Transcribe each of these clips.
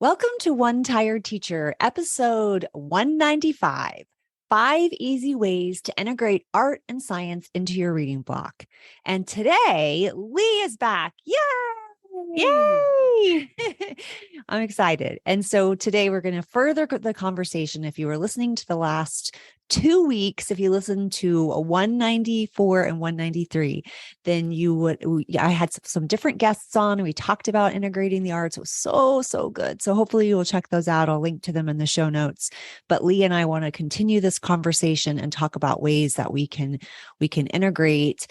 Welcome to One Tired Teacher, episode 195, 5 Easy Ways to Integrate Art and Science into Your Reading Block. And today, Lee is back. Yay! Yay! I'm excited. And so today we're going to further the conversation. If you were listening to the last 2 weeks, if you listened to 194 and 193, then I had some different guests on and we talked about integrating the arts. It was so good. So hopefully you will check those out. I'll link to them in the show notes. But Lee and I want to continue this conversation and talk about ways that we can integrate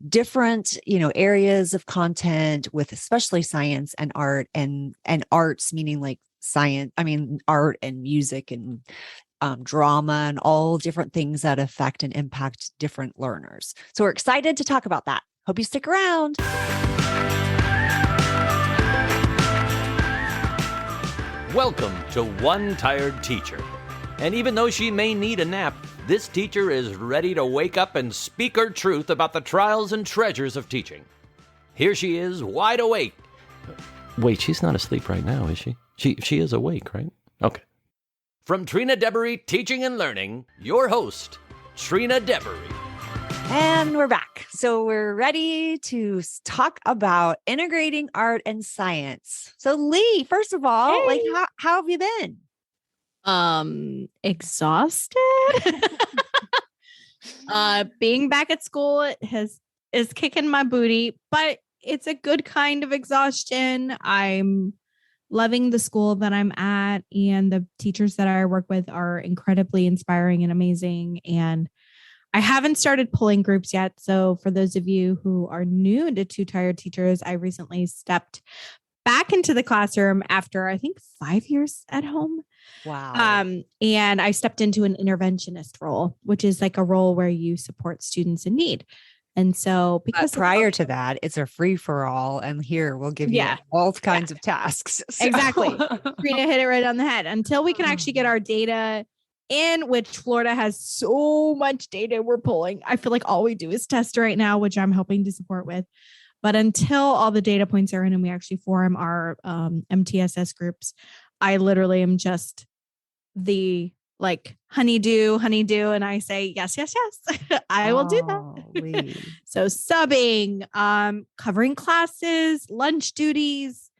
different, areas of content with especially science and art and arts, meaning like science, art and music and drama and all different things that affect and impact different learners. So we're excited to talk about that. Hope you stick around. Welcome to One Tired Teacher. And even though she may need a nap, this teacher is ready to wake up and speak her truth about the trials and treasures of teaching. Here she is, wide awake. Wait, she's not asleep right now, is she? She is awake, right? Okay. From Trina Debery Teaching and Learning, your host, Trina Debery. And we're back. So we're ready to talk about integrating art and science. So Lee, first of all, how have you been? Exhausted. Being back at school is kicking my booty, but it's a good kind of exhaustion. I'm loving the school that I'm at, and the teachers that I work with are incredibly inspiring and amazing. And I haven't started pulling groups yet. So for those of you who are new to Two Tired Teachers, I recently stepped back into the classroom after, I think, 5 years at home. Wow. And I stepped into an interventionist role, which is like a role where you support students in need. And so because prior to that, it's a free for all. And here we'll give you all kinds of tasks. So. Exactly. Trina hit it right on the head. Until we can actually get our data in, which Florida has so much data we're pulling. I feel like all we do is test right now, which I'm helping to support with. But until all the data points are in and we actually form our MTSS groups, I literally am just the honeydew. And I say, yes. I will do that. So subbing, covering classes, lunch duties.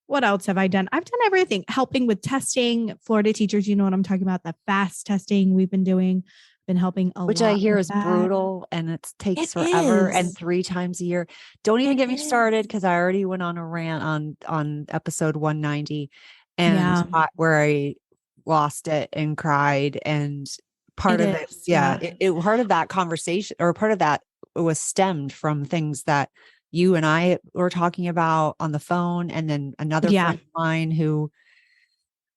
What else have I done? I've done everything. Helping with testing. Florida teachers, you know what I'm talking about. The fast testing we've been doing. Been helping a lot. Which I hear is brutal and it takes forever and 3 times a year. Don't even get me started because I already went on a rant on episode 190 and where I lost it and cried. And part of that conversation or part of that was stemmed from things that you and I were talking about on the phone. And then another friend of mine who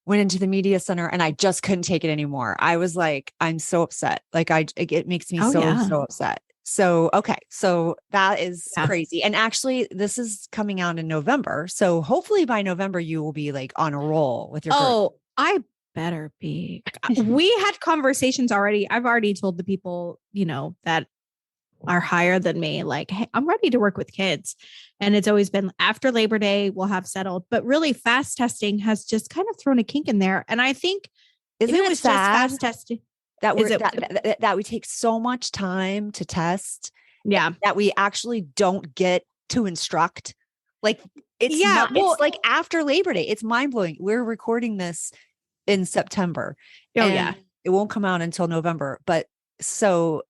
went into the media center and I just couldn't take it anymore. I was like, I'm so upset. It makes me so upset. So, okay. So that is crazy. And actually this is coming out in November. So hopefully by November you will be like on a roll with your group. I better be. We had conversations already. I've already told the people, that are higher than me, like, hey, I'm ready to work with kids. And it's always been after Labor Day, we'll have settled. But really fast testing has just kind of thrown a kink in there. And I think it was just fast testing that we take so much time to test. Yeah. That we actually don't get to instruct. Like it's like after Labor Day. It's mind blowing. We're recording this in September. It won't come out until November. But so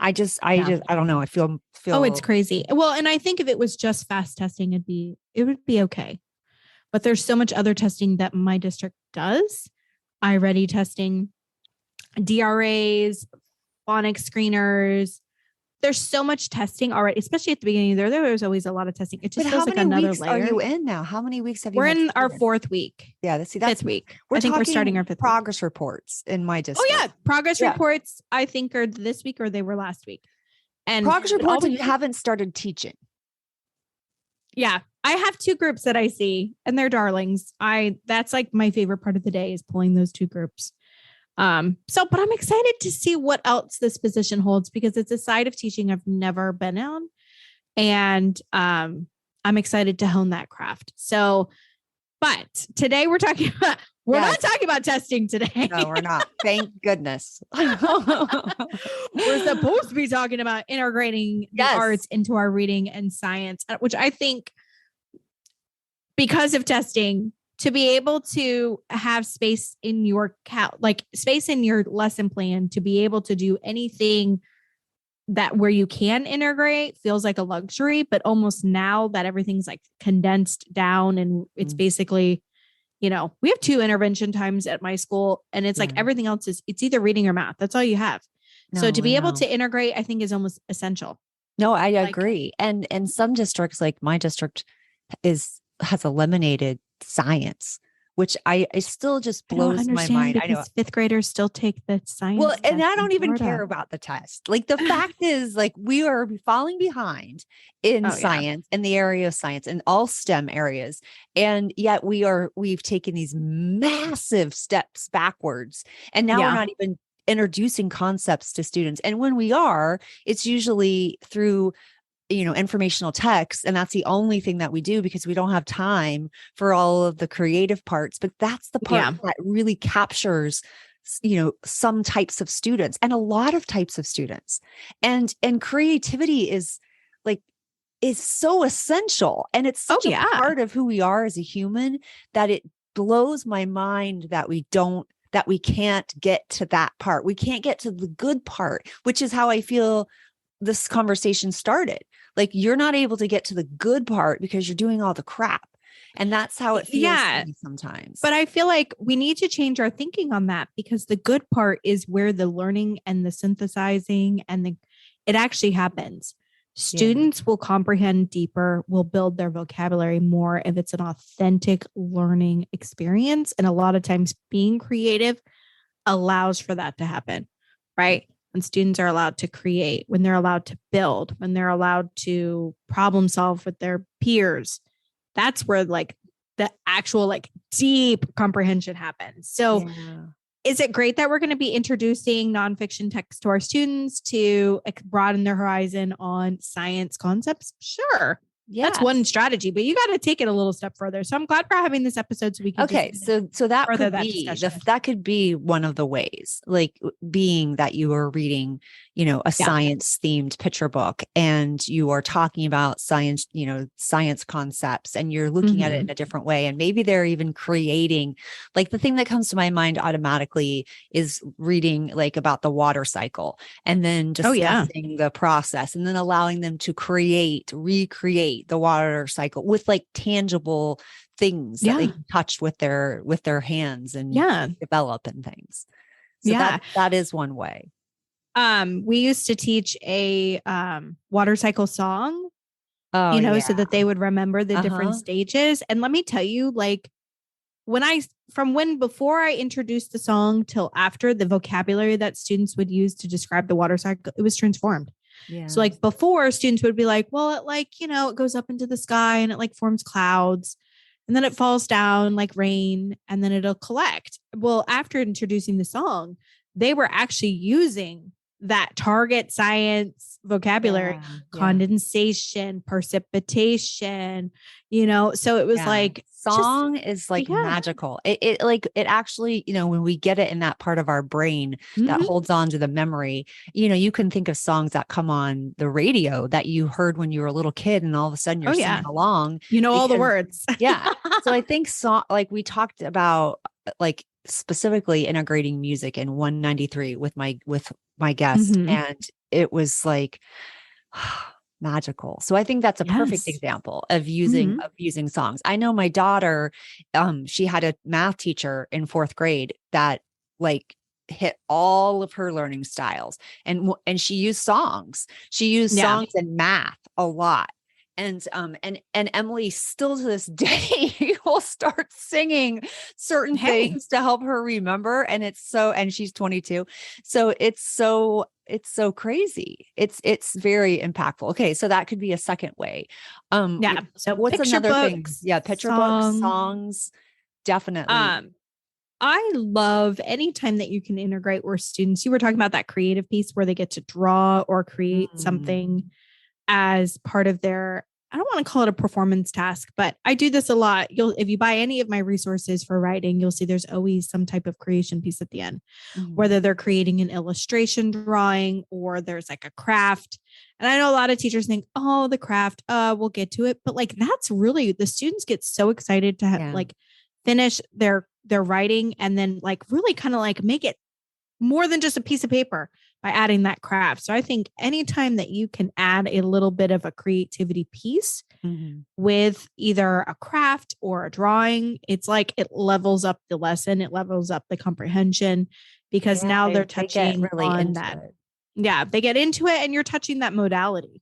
I don't know. I feel. Oh, it's crazy. Well, and I think if it was just fast testing, it would be okay. But there's so much other testing that my district does. iReady testing, DRAs, phonics screeners. There's so much testing already, especially at the beginning. There was always a lot of testing. It just feels like another layer. Are you in now? How many weeks have you? We're in our 4th week. Yeah, that's 5th week. I think we're starting our 5th progress reports in my district. Oh yeah, progress reports. I think are this week or they were last week. And progress reports. You haven't started teaching. Yeah, I have 2 groups that I see, and they're darlings. That's like my favorite part of the day is pulling those 2 groups. But I'm excited to see what else this position holds because it's a side of teaching I've never been on. And I'm excited to hone that craft. So But today we're talking about, we're not talking about testing today. No, we're not. Thank goodness. We're supposed to be talking about integrating the arts into our reading and science, which I think because of testing, to be able to have space in your space in your lesson plan to be able to do anything that where you can integrate feels like a luxury, but almost now that everything's like condensed down and it's basically, we have 2 intervention times at my school and it's like everything else it's either reading or math. That's all you have. So to be able to integrate, I think is almost essential. No, I agree. And some districts, like my district has eliminated science, which I still just blows my mind. I know 5th graders still take the science. Well, and I don't even care about the test. Like the fact is, like we are falling behind in science, in the area of science, in all STEM areas, and yet we've taken these massive steps backwards, and now we're not even introducing concepts to students. And when we are, it's usually through informational text. And that's the only thing that we do because we don't have time for all of the creative parts. But that's the part that really captures, some types of students and a lot of types of students. And creativity is so essential. And it's such a part of who we are as a human that it blows my mind that we can't get to that part. We can't get to the good part, which is how I feel this conversation started. Like you're not able to get to the good part because you're doing all the crap. And that's how it feels to me sometimes. But I feel like we need to change our thinking on that because the good part is where the learning and the synthesizing and it actually happens. Students will comprehend deeper, will build their vocabulary more if it's an authentic learning experience. And a lot of times being creative allows for that to happen, right? When students are allowed to create, when they're allowed to build, when they're allowed to problem solve with their peers, that's where like the actual like deep comprehension happens. So is it great that we're going to be introducing nonfiction text to our students to broaden their horizon on science concepts? Sure. That's one strategy, but you got to take it a little step further. So I'm gled we're having this episode so we can. Okay. So that could be one of the ways, like being that you are reading, a science themed picture book and you are talking about science, science concepts and you're looking at it in a different way. And maybe they're even creating, like the thing that comes to my mind automatically is reading like about the water cycle and then discussing the process and then allowing them to recreate the water cycle with like tangible things that they can touch with their hands and develop and things. So that is one way. We used to teach a water cycle song, so that they would remember the different stages. And let me tell you, like before I introduced the song till after, the vocabulary that students would use to describe the water cycle, it was transformed. Yeah. So like before students would be like, well, it goes up into the sky and it like forms clouds and then it falls down like rain and then it'll collect. Well, after introducing the song, they were actually using that target science vocabulary, condensation, precipitation, so it was like song is like magical. It actually, when we get it in that part of our brain that holds on to the memory, you can think of songs that come on the radio that you heard when you were a little kid and all of a sudden you're singing along. All the words. So I think like we talked about like specifically integrating music in 193 with my guest and it was like magical. So I think that's a perfect example of using songs. I know my daughter, she had a math teacher in 4th grade that like hit all of her learning styles and she used songs. She used songs in math a lot. And Emily still to this day will start singing certain things to help her remember. And and she's 22. So it's so crazy. It's very impactful. Okay. So that could be a second way. So what's another thing? Yeah. Picture books, songs. Definitely. I love anytime that you can integrate where students, you were talking about that creative piece where they get to draw or create something as part of their I don't want to call it a performance task, but I do this a lot. If you buy any of my resources for writing, you'll see there's always some type of creation piece at the end, whether they're creating an illustration drawing or there's like a craft. And I know a lot of teachers think, oh, the craft, we'll get to it. But like, that's really, the students get so excited to like finish their writing and then like really kind of like make it more than just a piece of paper by adding that craft. So I think anytime that you can add a little bit of a creativity piece with either a craft or a drawing, it's like it levels up the lesson, it levels up the comprehension because now they're touching really on that. Yeah, they get into it and you're touching that modality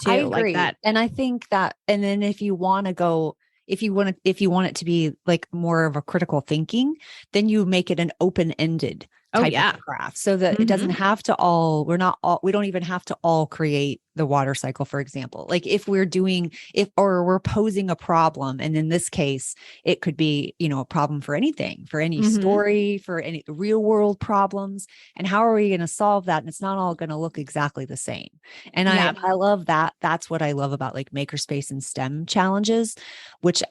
too. I agree. Like that. And I think that, and then if you want to go, if you want it to be like more of a critical thinking, then you make it an open-ended type of craft so that it doesn't have to we don't even have to all create the water cycle, for example. Like if we're posing a problem, and in this case, it could be, a problem for anything, for any story, for any real world problems. And how are we going to solve that? And it's not all going to look exactly the same. And I love that. That's what I love about like makerspace and STEM challenges, which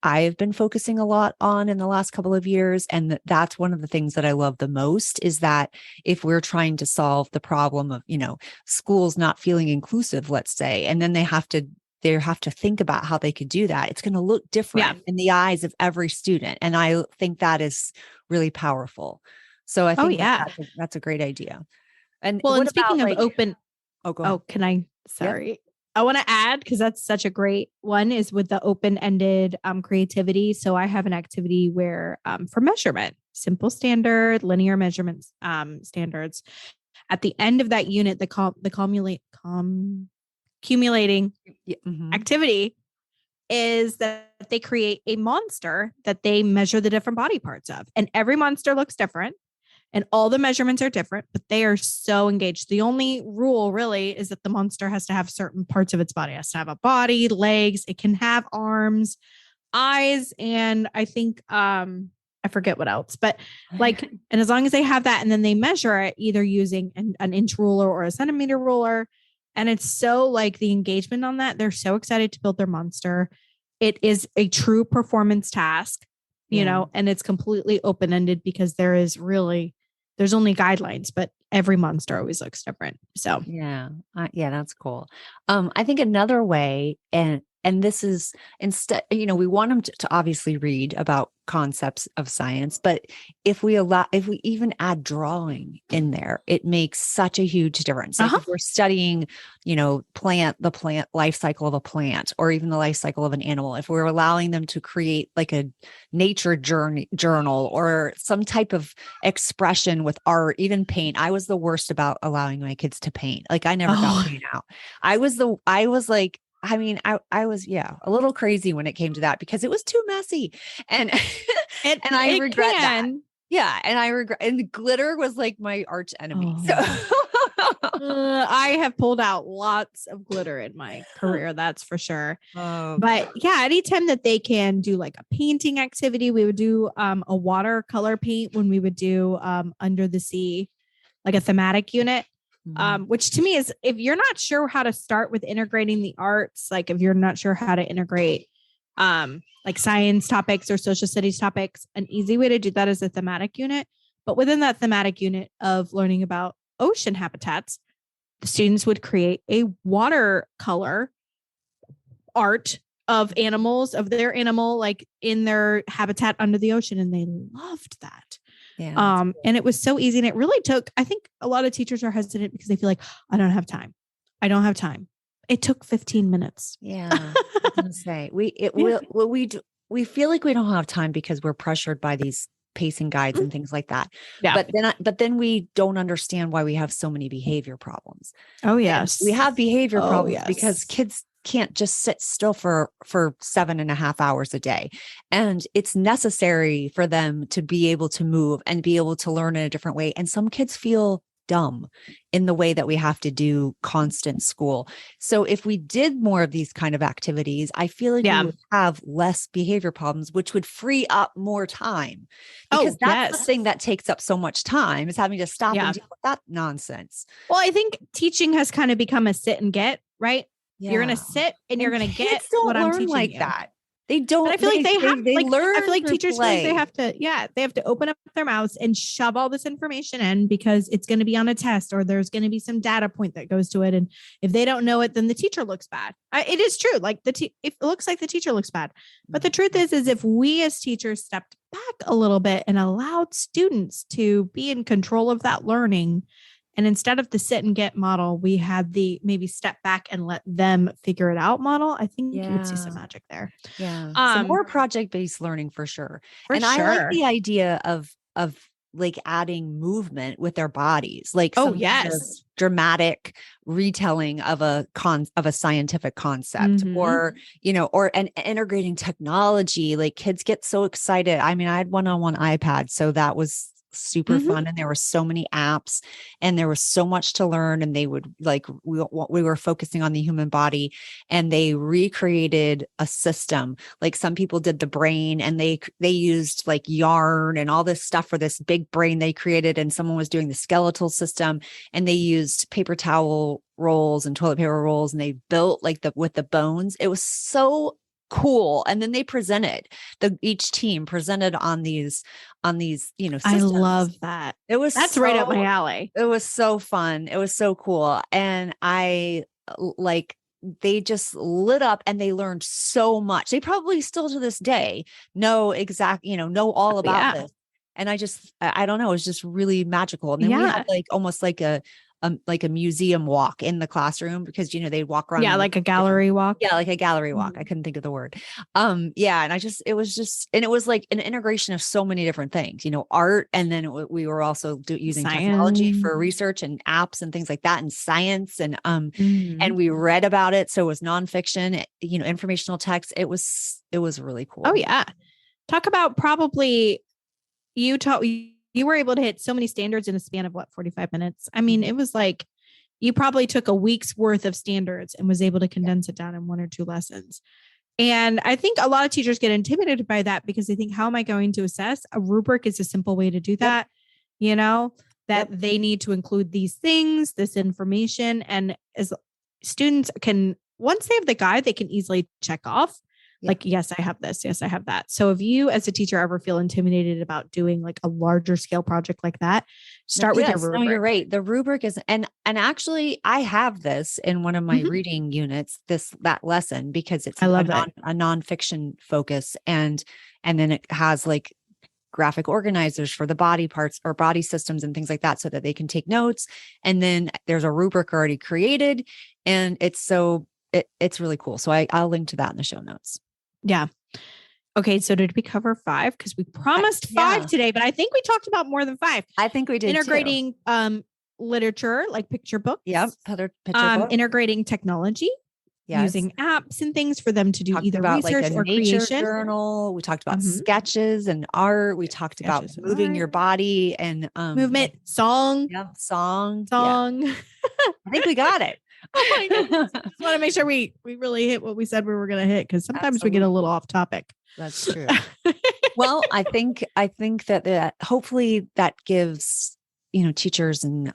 I've been focusing a lot on in the last couple of years. And that's one of the things that I love the most is that if we're trying to solve the problem of, schools not feeling inclusive, let's say, and then they have to think about how they could do that. It's going to look different in the eyes of every student. And I think that is really powerful. So I think that's a great idea. And speaking of open, go ahead. Can I, sorry. Yep. I want to add, because that's such a great one, is with the open-ended creativity. So I have an activity where for measurement, simple standard, linear measurements standards. At the end of that unit, the accumulating activity is that they create a monster that they measure the different body parts of. And every monster looks different. And all the measurements are different, but they are so engaged. The only rule really is that the monster has to have certain parts of its body. It has to have a body, legs. It can have arms, eyes, and I think I forget what else. But like, and as long as they have that, and then they measure it either using an inch ruler or a centimeter ruler, and it's so like the engagement on that, they're so excited to build their monster. It is a true performance task, and it's completely open-ended because there's only guidelines, but every monster always looks different. So that's cool. I think another way, and this is instead, we want them to obviously read about concepts of science, but if we even add drawing in there, it makes such a huge difference. Like if we're studying, the plant life cycle of a plant, or even the life cycle of an animal, if we're allowing them to create like a nature journal or some type of expression with art, even paint. I was the worst about allowing my kids to paint. Like I never got paint out. I was a little crazy when it came to that because it was too messy. And I regret that. Yeah. And I regret, and glitter was like my arch enemy. So I have pulled out lots of glitter in my career. That's for sure. But anytime that they can do like a painting activity, we would do a watercolor paint when we would do Under the Sea, like a thematic unit. Which to me is, if you're not sure how to start with integrating the arts, like if you're not sure how to integrate like science topics or social studies topics, an easy way to do that is a thematic unit. But within that thematic unit of learning about ocean habitats, the students would create a watercolor art of animals, of their animal, like in their habitat under the ocean. And they loved that. Yeah. And it was so easy. And it really took, I think a lot of teachers are hesitant because they feel like, I don't have time. It took 15 minutes. Yeah. I was going to say, we feel like we don't have time because we're pressured by these pacing guides and things like that. Yeah. But then we don't understand why we have so many behavior problems. Oh yes. And we have behavior problems because kids can't just sit still for 7.5 hours a day. And it's necessary for them to be able to move and be able to learn in a different way. And some kids feel dumb in the way that we have to do constant school. So if we did more of these kind of activities, I feel like we would have less behavior problems, which would free up more time. Because that's the thing that takes up so much time, is having to stop and deal with that nonsense. Well, I think teaching has kind of become a sit and get, right? You're going Yeah. to sit and you're And going to get kids don't what I'm learn teaching like you. that. They don't. But I feel like they have, they like, learn I feel like through teachers feel like they play. have to, they have to open up their mouths and shove all this information in because it's going to be on a test or there's going to be some data point that goes to it. And if they don't know it, then the teacher looks bad. It is true. Like if it looks like the teacher looks bad, but the truth is if we as teachers stepped back a little bit and allowed students to be in control of that learning, and instead of the sit and get model, we had the maybe step back and let them figure it out model. I think you would see some magic there. Yeah. Some more project-based learning for sure. For and sure. I like the idea of like adding movement with their bodies, like Oh, some kind of yes. dramatic retelling of a scientific concept, or and integrating technology. Like kids get so excited. I mean, I had one-on-one iPad, so that was super fun, and there were so many apps and there was so much to learn, and they would we were focusing on the human body, and they recreated a system. Like some people did the brain, and they used like yarn and all this stuff for this big brain they created, and someone was doing the skeletal system, and they used paper towel rolls and toilet paper rolls, and they built like with the bones. It was so cool. And then they presented, each team presented on these systems. I love that. That's right up my alley. It was so fun. It was so cool. And they just lit up, and they learned so much. They probably still to this day know all about this. And I don't know, it was just really magical. And then we had almost like a museum walk in the classroom, because they'd walk around. Yeah, like a gallery walk. Yeah, like a gallery walk. I couldn't think of the word. And it was like an integration of so many different things, art, and then we were also using technology for research and apps and things like that, and science, and and we read about it, so it was nonfiction, informational text. It was really cool. Oh yeah, talk about probably you were able to hit so many standards in a span of 45 minutes. I mean, it was like you probably took a week's worth of standards and was able to condense it down in 1 or 2 lessons. And I think a lot of teachers get intimidated by that because they think, how am I going to assess? A rubric is a simple way to do that, they need to include these things, this information. And as students once they have the guide, they can easily check off. Like, yes, I have this. Yes, I have that. So if you as a teacher ever feel intimidated about doing like a larger scale project like that, start with your rubric. No, you're right. The rubric is, and actually I have this in one of my reading units, that lesson, because it's a nonfiction focus. And then it has like graphic organizers for the body parts or body systems and things like that, so that they can take notes. And then there's a rubric already created, and it's really cool. So I'll link to that in the show notes. Yeah. Okay. So did we cover 5? Because we promised 5 today, but I think we talked about more than 5. I think we did. Integrating literature, like picture books. Yep. Picture book. Integrating technology. Using apps and things for them to do either research or creation. Journal. We talked about sketches and art. We talked about moving your body and movement, song. Yeah, song. Yeah. I think we got it. Oh my goodness. I just want to make sure we really hit what we said we were going to hit, because sometimes we get a little off topic. That's true. Well, I think that hopefully that gives teachers and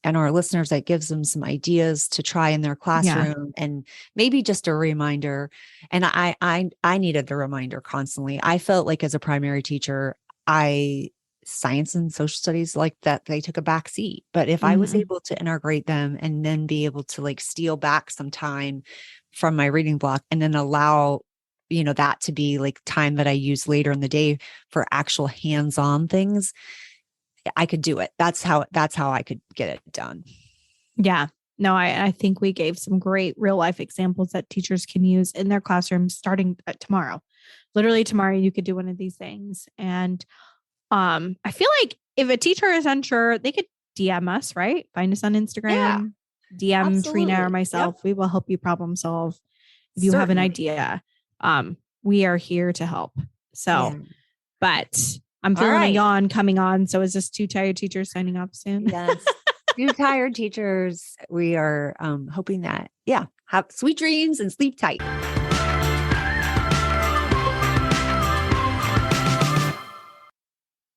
our listeners, that gives them some ideas to try in their classroom, and maybe just a reminder. And I needed the reminder constantly. I felt like as a primary teacher, science and social studies like that, they took a back seat. But if I was able to integrate them and then be able to like steal back some time from my reading block, and then allow that to be like time that I use later in the day for actual hands-on things, I could do it. That's how I could get it done. Yeah. No, I think we gave some great real life examples that teachers can use in their classrooms starting tomorrow. Literally tomorrow, you could do one of these things. And I feel like if a teacher is unsure, they could DM us, right? Find us on Instagram, DM absolutely. Trina or myself. Yep. We will help you problem solve. If you have an idea, we are here to help. So, but I'm feeling a yawn coming on. So is this 2 tired teachers signing off soon? Yes. 2 tired teachers. We are hoping that, have sweet dreams and sleep tight.